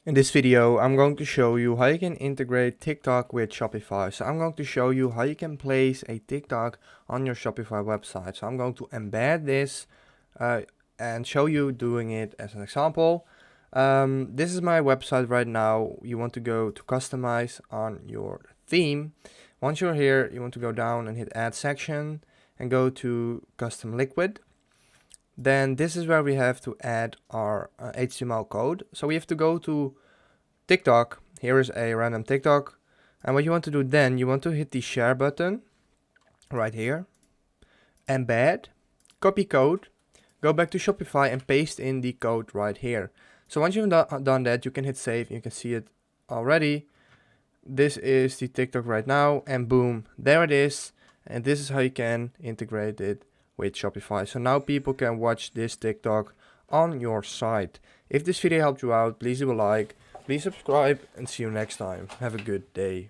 In this video, I'm going to show you how you can integrate TikTok with Shopify. So I'm going to show you how you can place a TikTok on your Shopify website. So I'm going to embed this and show you doing it as an example. This is my website right now. You want to go to customize on your theme. Once you're here, you want to go down and hit add section and go to custom liquid. Then this is where we have to add our HTML code. So we have to go to TikTok. Here is a random TikTok. And what you want to do then, you want to hit the share button right here, embed, copy code, go back to Shopify and paste in the code right here. So once you've done that, you can hit save. You can see it already. This is the TikTok right now, and boom, there it is. And this is how you can integrate it with Shopify. So now people can watch this TikTok on your site. If this video helped you out, please leave a like, please subscribe, and see you next time. Have a good day.